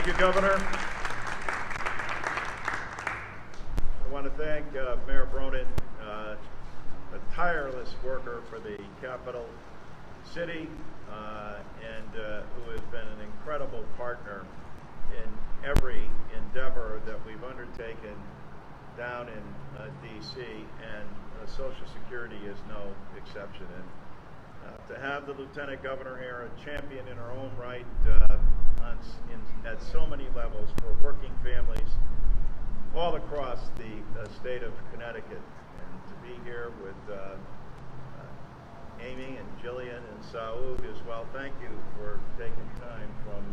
Thank you, Governor. I want to thank Mayor Bronin, a tireless worker for the capital city, and who has been an incredible partner in every endeavor that we've undertaken down in D.C., and Social Security is no exception. And to have the Lieutenant Governor here, a champion in her own right, at so many levels for working families all across the state of Connecticut, and to be here with Amy and Jillian and Saud as well. Thank you for taking time from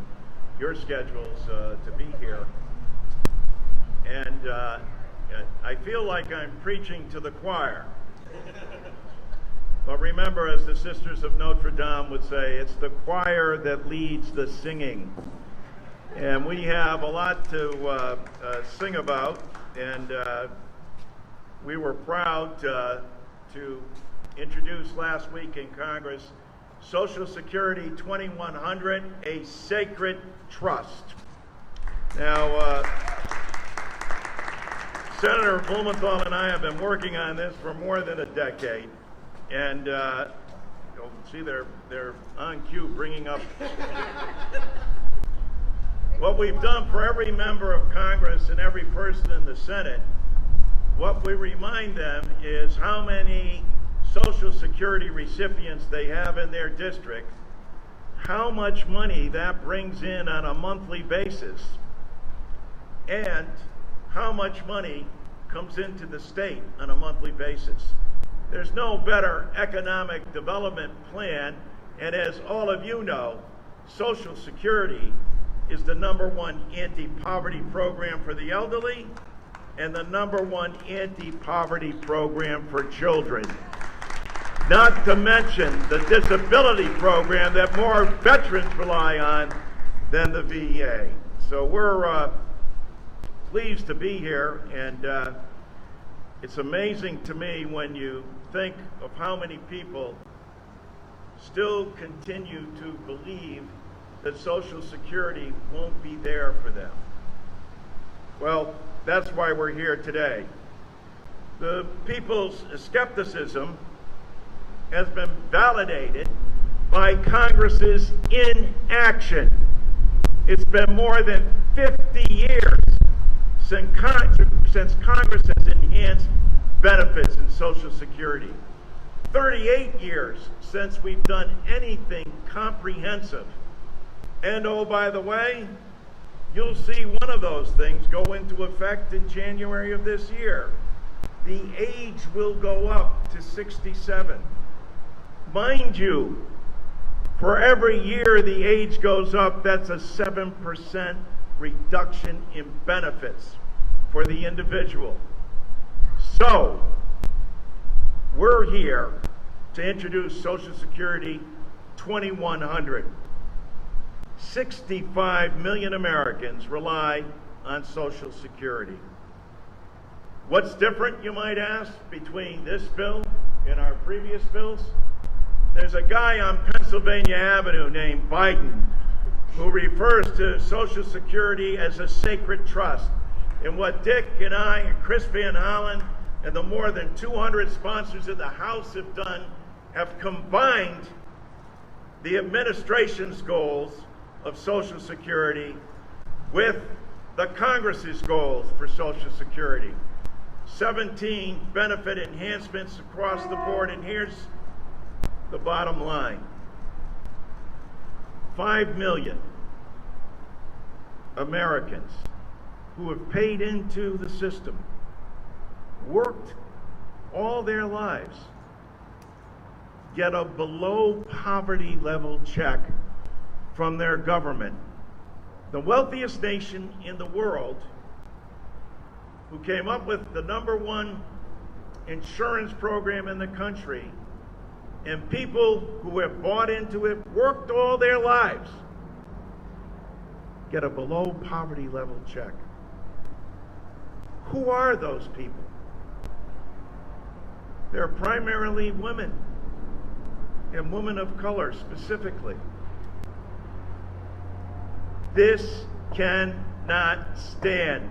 your schedules to be here. And I feel like I'm preaching to the choir. But remember, as the Sisters of Notre Dame would say, it's the choir that leads the singing. And we have a lot to sing about, and we were proud to introduce last week in Congress Social Security 2100, a sacred trust. Now, Senator Blumenthal and I have been working on this for more than a decade, and you'll see they're on cue bringing up what we've done for every member of Congress and every person in the Senate. What we remind them is how many Social Security recipients they have in their district, how much money that brings in on a monthly basis, and how much money comes into the state on a monthly basis. There's no better economic development plan, and as all of you know, Social Security is the #1 anti-poverty program for the elderly and the #1 anti-poverty program for children. Not to mention the disability program that more veterans rely on than the VA. So we're pleased to be here, and it's amazing to me when you think of how many people still continue to believe that Social Security won't be there for them. Well, that's why we're here today. The people's skepticism has been validated by Congress's inaction. It's been more than 50 years since Congress has enhanced benefits in Social Security. 38 years since we've done anything comprehensive. And oh, by the way, you'll see one of those things go into effect in January of this year. The age will go up to 67. Mind you, for every year the age goes up, that's a 7% reduction in benefits for the individual. So, we're here to introduce Social Security 2100. 65 million Americans rely on Social Security. What's different, you might ask, between this bill and our previous bills? There's a guy on Pennsylvania Avenue named Biden who refers to Social Security as a sacred trust. And what Dick and I and Chris Van Hollen and the more than 200 sponsors in the House have done have combined the administration's goals of Social Security with the Congress's goals for Social Security. 17 benefit enhancements across the board, and here's the bottom line. 5 million Americans who have paid into the system, worked all their lives, get a below poverty level check from their government. The wealthiest nation in the world, who came up with the #1 insurance program in the country, and people who have bought into it, worked all their lives, get a below poverty level check. Who are those people? They're primarily women, and women of color specifically. This cannot stand.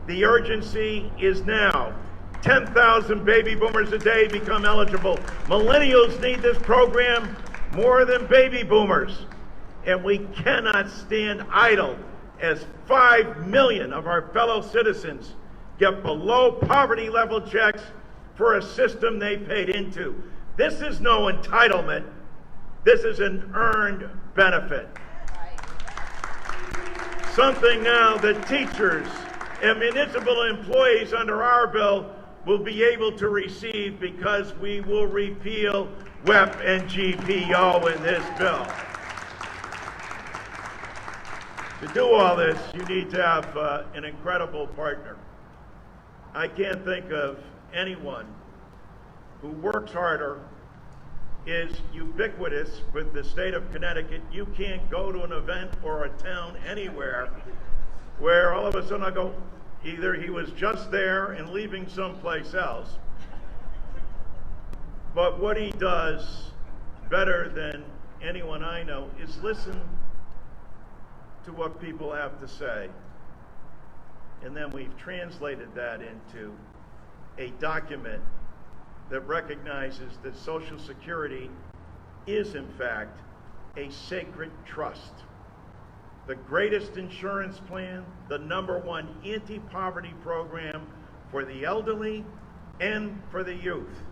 The urgency is now. 10,000 baby boomers a day become eligible. Millennials need this program more than baby boomers. And we cannot stand idle as 5 million of our fellow citizens get below poverty level checks for a system they paid into. This is no entitlement. This is an earned benefit. Something now that teachers and municipal employees under our bill will be able to receive because we will repeal WEP and GPO in this bill. To do all this, you need to have an incredible partner. I can't think of anyone who works harder, is ubiquitous with the state of Connecticut. You can't go to an event or a town anywhere where all of a sudden I go, either he was just there and leaving someplace else, but what he does better than anyone I know is listen to what people have to say. And then we've translated that into a document that recognizes that Social Security is, in fact, a sacred trust. The greatest insurance plan, the #1 anti-poverty program for the elderly and for the youth.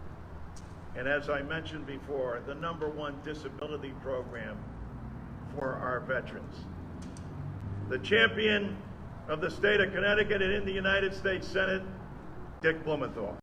And as I mentioned before, the #1 disability program for our veterans. The champion of the state of Connecticut and in the United States Senate, Dick Blumenthal.